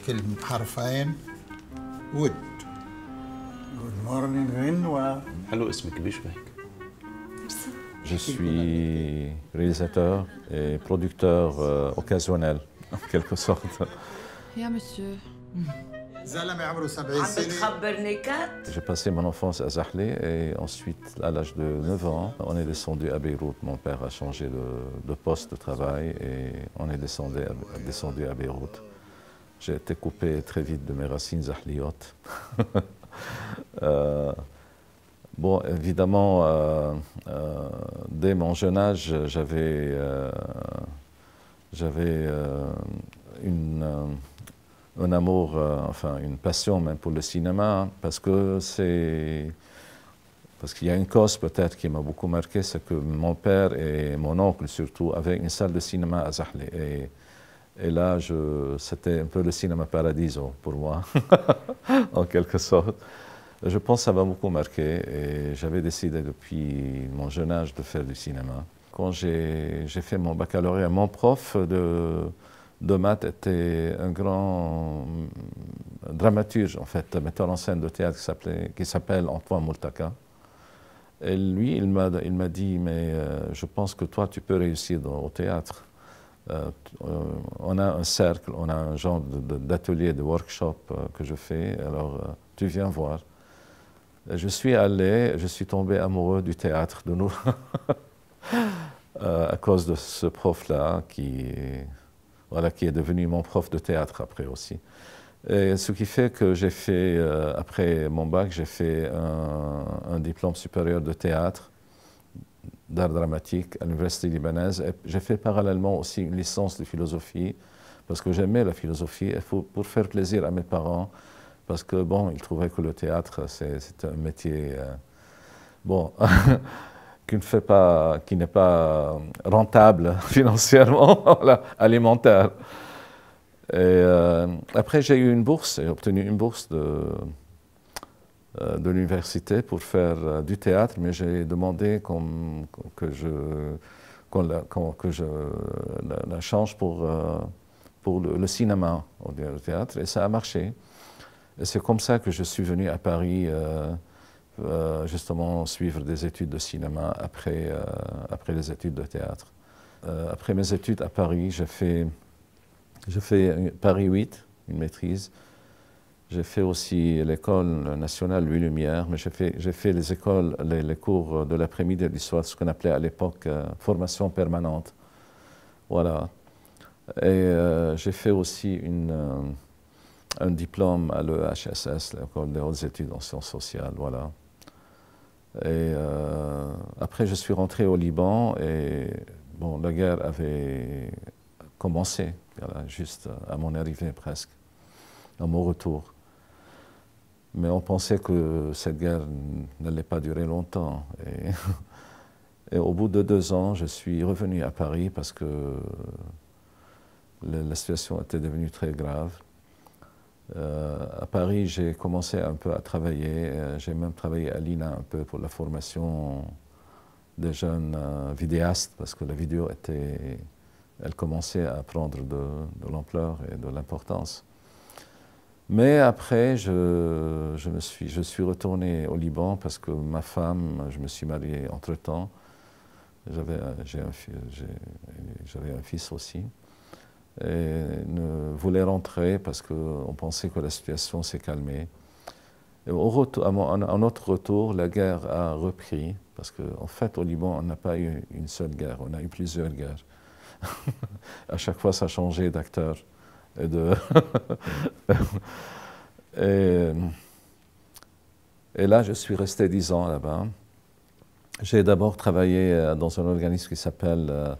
كلمة حرفين ود. Good morning, Renoir. حلو اسمك بيشبهك. Je suis réalisateur et producteur occasionnel, en quelque sorte. يا مسيو زلمة عمره 70 عم سنة. بتخبرني كات؟ J'ai passé mon enfance à Zahle et ensuite, à l'âge de 9 ans, on est descendu à Beyrouth. Mon père a changé de poste de travail et on est descendu à Beyrouth. J'ai été coupé très vite de mes racines zahliotes. Bon, évidemment, dès mon jeune âge, j'avais un amour, enfin une passion même pour le cinéma, parce qu'il y a une cause peut-être qui m'a beaucoup marqué, c'est que mon père et mon oncle surtout avaient une salle de cinéma à Zahle. Et là, c'était un peu le cinéma paradiso pour moi, en quelque sorte. Je pense que ça m'a beaucoup marqué et j'avais décidé depuis mon jeune âge de faire du cinéma. Quand j'ai fait mon baccalauréat, mon prof de maths était un grand dramaturge, en fait, metteur en scène de théâtre qui s'appelle Antoine Moultaka. Et lui, il m'a dit, mais je pense que toi, tu peux réussir au théâtre. On a un cercle, on a un genre d'atelier, de workshop que je fais, alors tu viens voir. Je suis allé, je suis tombé amoureux du théâtre de nous, à cause de ce prof-là qui est devenu mon prof de théâtre après aussi. Et ce qui fait que j'ai fait, après mon bac, j'ai fait un diplôme supérieur de théâtre, d'art dramatique à l'Université libanaise. Et j'ai fait parallèlement aussi une licence de philosophie, parce que j'aimais la philosophie, et pour faire plaisir à mes parents, parce que bon, ils trouvaient que le théâtre, c'est un métier, bon, qui n'est pas rentable financièrement, alimentaire. Et après, j'ai eu une bourse, j'ai obtenu une bourse de l'université pour faire du théâtre, mais j'ai demandé que je la change pour le cinéma au théâtre, et ça a marché. Et c'est comme ça que je suis venu à Paris, justement suivre des études de cinéma après les études de théâtre. Après mes études à Paris, j'ai fait Paris 8, une maîtrise. J'ai fait aussi l'école nationale Louis Lumière, mais j'ai fait les cours de l'après-midi et du soir, ce qu'on appelait à l'époque formation permanente. Voilà. Et j'ai fait aussi un diplôme à l'EHSS, l'École des hautes études en sciences sociales, voilà. Et après, je suis rentré au Liban et bon, la guerre avait commencé, voilà, juste à mon arrivée presque, à mon retour. Mais on pensait que cette guerre n'allait pas durer longtemps. Et au bout de 2 ans, je suis revenu à Paris parce que la situation était devenue très grave. À Paris, j'ai commencé un peu à travailler. J'ai même travaillé à l'INA un peu pour la formation des jeunes vidéastes, parce que la vidéo elle commençait à prendre de l'ampleur et de l'importance. Mais après, je suis retourné au Liban parce que ma femme, je me suis marié entre-temps. J'avais un fils aussi. Et ne voulait rentrer parce qu'on pensait que la situation s'est calmée. Et à notre retour, la guerre a repris, parce qu'en fait, au Liban, on n'a pas eu une seule guerre, on a eu plusieurs guerres. À chaque fois, ça changeait d'acteur et de... et là, je suis resté 10 ans là-bas. J'ai d'abord travaillé dans un organisme qui s'appelle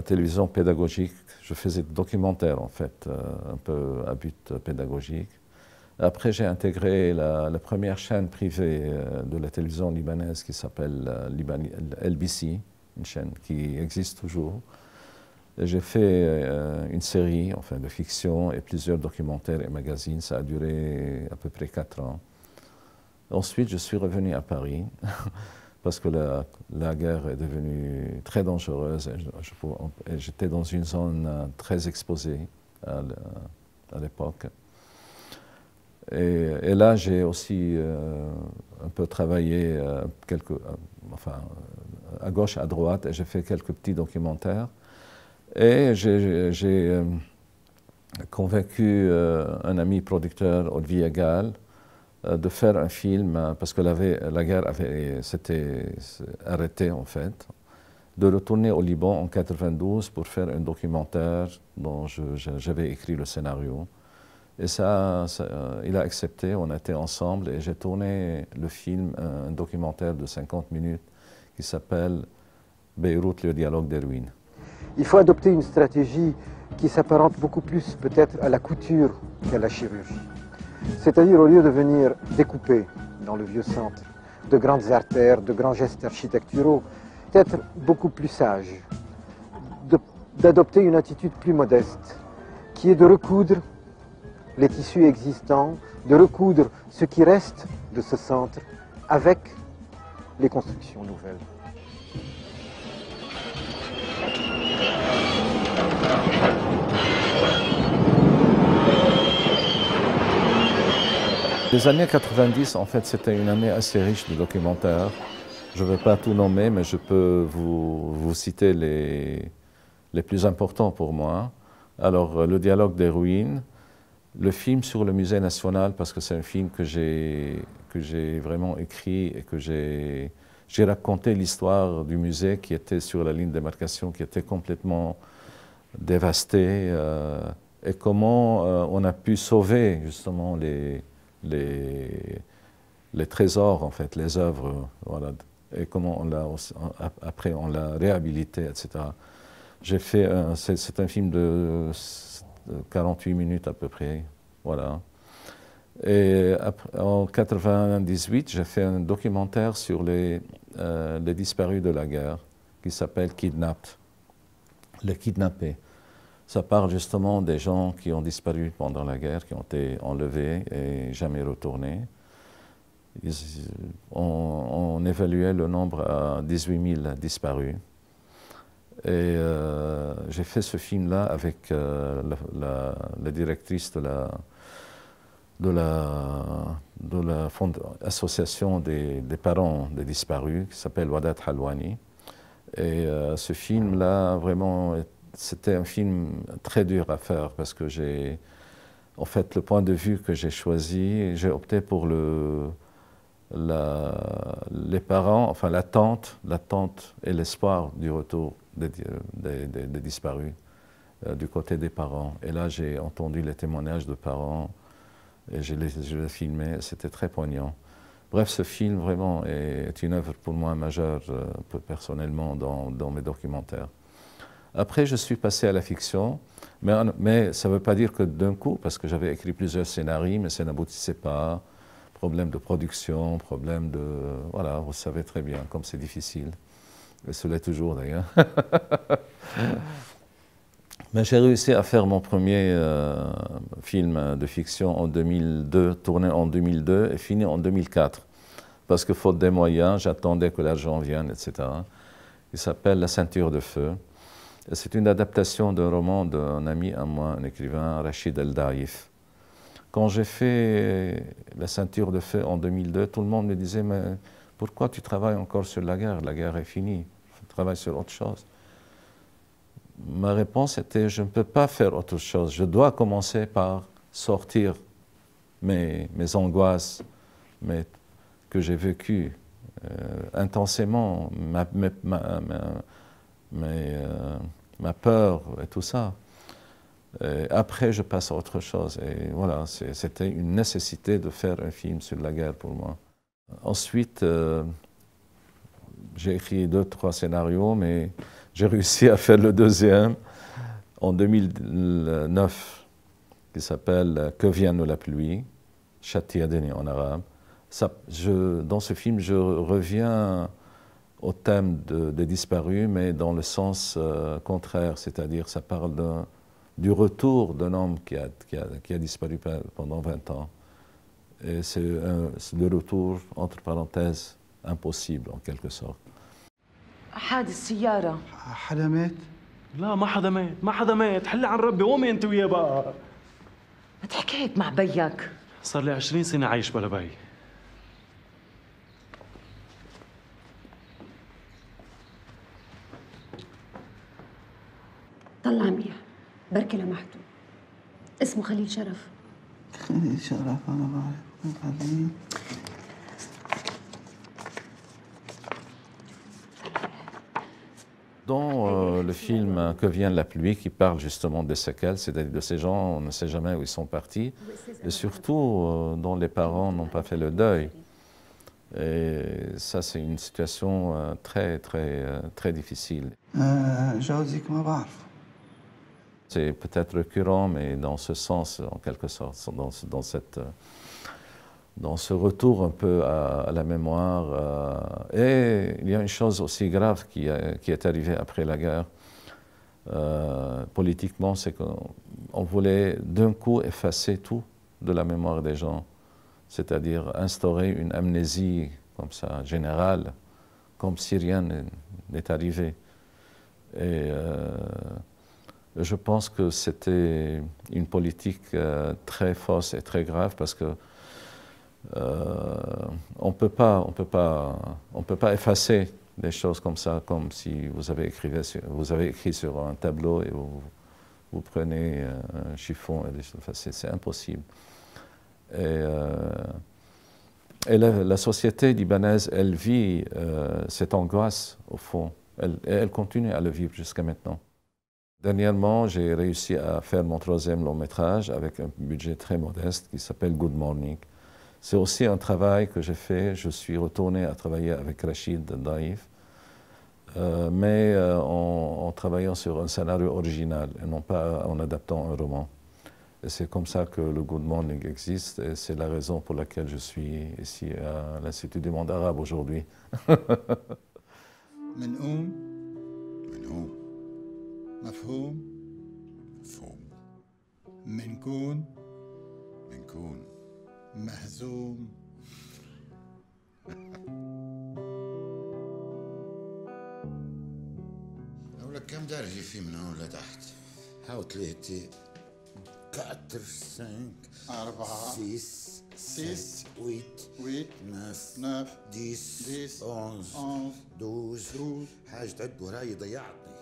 Télévision pédagogique. Je faisais des documentaires, en fait, un peu à but pédagogique. Après, j'ai intégré la première chaîne privée de la télévision libanaise qui s'appelle LBC, une chaîne qui existe toujours. J'ai fait une série, enfin, de fiction et plusieurs documentaires et magazines. Ça a duré à peu près 4 ans. Ensuite, je suis revenu à Paris parce que la guerre est devenue très dangereuse. Et j'étais dans une zone très exposée à l'époque. Et là, j'ai aussi un peu travaillé à gauche, à droite, et j'ai fait quelques petits documentaires. Et j'ai convaincu un ami producteur, Olivier Gall, de faire un film, parce que la guerre s'était arrêtée en fait, de retourner au Liban en 1992 pour faire un documentaire dont j'avais écrit le scénario. Et il a accepté, on était ensemble et j'ai tourné le film, un documentaire de 50 minutes qui s'appelle Beyrouth, le dialogue des ruines. Il faut adopter une stratégie qui s'apparente beaucoup plus peut-être à la couture qu'à la chirurgie. C'est-à-dire au lieu de venir découper dans le vieux centre de grandes artères, de grands gestes architecturaux, d'être beaucoup plus sage, d'adopter une attitude plus modeste, qui est de recoudre les tissus existants, de recoudre ce qui reste de ce centre avec les constructions nouvelles. Les années 90, en fait, c'était une année assez riche de documentaires. Je ne vais pas tout nommer, mais je peux vous citer les plus importants pour moi. Alors, le dialogue des ruines, le film sur le musée national, parce que c'est un film que j'ai vraiment écrit et que j'ai raconté l'histoire du musée qui était sur la ligne de démarcation, qui était complètement dévasté, et comment on a pu sauver justement les trésors, en fait, les œuvres, voilà, et comment après on l'a réhabilité, etc. J'ai fait, c'est un film de 48 minutes à peu près, voilà. Et en 1998, j'ai fait un documentaire sur les disparus de la guerre qui s'appelle Kidnapped, les kidnappés. Ça parle justement des gens qui ont disparu pendant la guerre, qui ont été enlevés et jamais retournés. On évaluait le nombre à 18 000 disparus. Et j'ai fait ce film-là avec la directrice de la association des parents des disparus, qui s'appelle Wadat Halwani. Et ce film-là, vraiment, c'était un film très dur à faire parce que en fait, le point de vue que j'ai choisi, j'ai opté pour les parents, enfin l'attente et l'espoir du retour des disparus du côté des parents. Et là, j'ai entendu les témoignages de parents et je l'ai filmé, c'était très poignant. Bref, ce film vraiment est une œuvre pour moi majeure personnellement dans mes documentaires. Après, je suis passé à la fiction, mais ça ne veut pas dire que d'un coup, parce que j'avais écrit plusieurs scénarios, mais ça n'aboutissait pas. Problème de production, problème de... Voilà, vous savez très bien comme c'est difficile. Et ce l'est toujours d'ailleurs. Mais j'ai réussi à faire mon premier film de fiction en 2002, tourné en 2002 et fini en 2004. Parce que faute des moyens, j'attendais que l'argent vienne, etc. Il s'appelle La ceinture de feu. C'est une adaptation d'un roman d'un ami à moi, un écrivain, Rachid El-Daïf. Quand j'ai fait La ceinture de feu en 2002, tout le monde me disait « Mais pourquoi tu travailles encore sur la guerre? La guerre est finie, tu travailles sur autre chose. » Ma réponse était « Je ne peux pas faire autre chose, je dois commencer par sortir mes angoisses que j'ai vécues intensément, ma peur et tout ça. Et après, je passe à autre chose. Et voilà, c'était une nécessité de faire un film sur la guerre pour moi. Ensuite, j'ai écrit 2-3 scénarios, mais j'ai réussi à faire le deuxième en 2009, qui s'appelle « Que vienne la pluie », Chatiadeni en arabe. Dans ce film, je reviens au thème des disparus, mais dans le sens contraire, c'est-à-dire ça parle du retour d'un homme qui a disparu pendant 20 ans. Et c'est le retour, entre parenthèses, impossible en quelque sorte. حادث سيارة. حدا مات؟ لا ما حدا مات، ما حدا مات، حل عن ربي، قومي انت وياه بقى. ما تحكي هيك مع بيك. صار لي 20 سنة عايش بلا بي. طلع منيح، بركي لمحته. اسمه خليل شرف. خليل شرف، أنا بعرف وين خليل. Dans le film Que vient la pluie, qui parle justement des séquelles, c'est-à-dire de ces gens, on ne sait jamais où ils sont partis, et surtout dont les parents n'ont pas fait le deuil. Et ça, c'est une situation très difficile. جوزك ما بعرف. C'est peut-être récurrent, mais dans ce sens, en quelque sorte, dans ce retour un peu à la mémoire. Et il y a une chose aussi grave qui est arrivée après la guerre, politiquement, c'est qu'on voulait d'un coup effacer tout de la mémoire des gens, c'est-à-dire instaurer une amnésie comme ça, générale, comme si rien n'est arrivé. Et je pense que c'était une politique très fausse et très grave parce que on peut pas effacer des choses comme ça, comme si vous avez écrit sur un tableau et vous prenez un chiffon et des choses. Enfin, c'est impossible. Et la société libanaise, elle vit cette angoisse au fond. Elle continue à le vivre jusqu'à maintenant. Dernièrement, j'ai réussi à faire mon 3e long métrage avec un budget très modeste qui s'appelle Good Morning. C'est aussi un travail que j'ai fait. Je suis retourné à travailler avec Rachid Daïf, mais en travaillant sur un scénario original et non pas en adaptant un roman. Et c'est comme ça que le Good Morning existe et c'est la raison pour laquelle je suis ici à l'Institut du monde arabe aujourd'hui. منقوم مفهوم منكون مهزوم أقول لك كم درجة في من هون لتحت؟ هاو 3 4 5 4 6 6 8 8 9 9 10 10 11 11 12 12 حاجة تعد وراي ضيعتني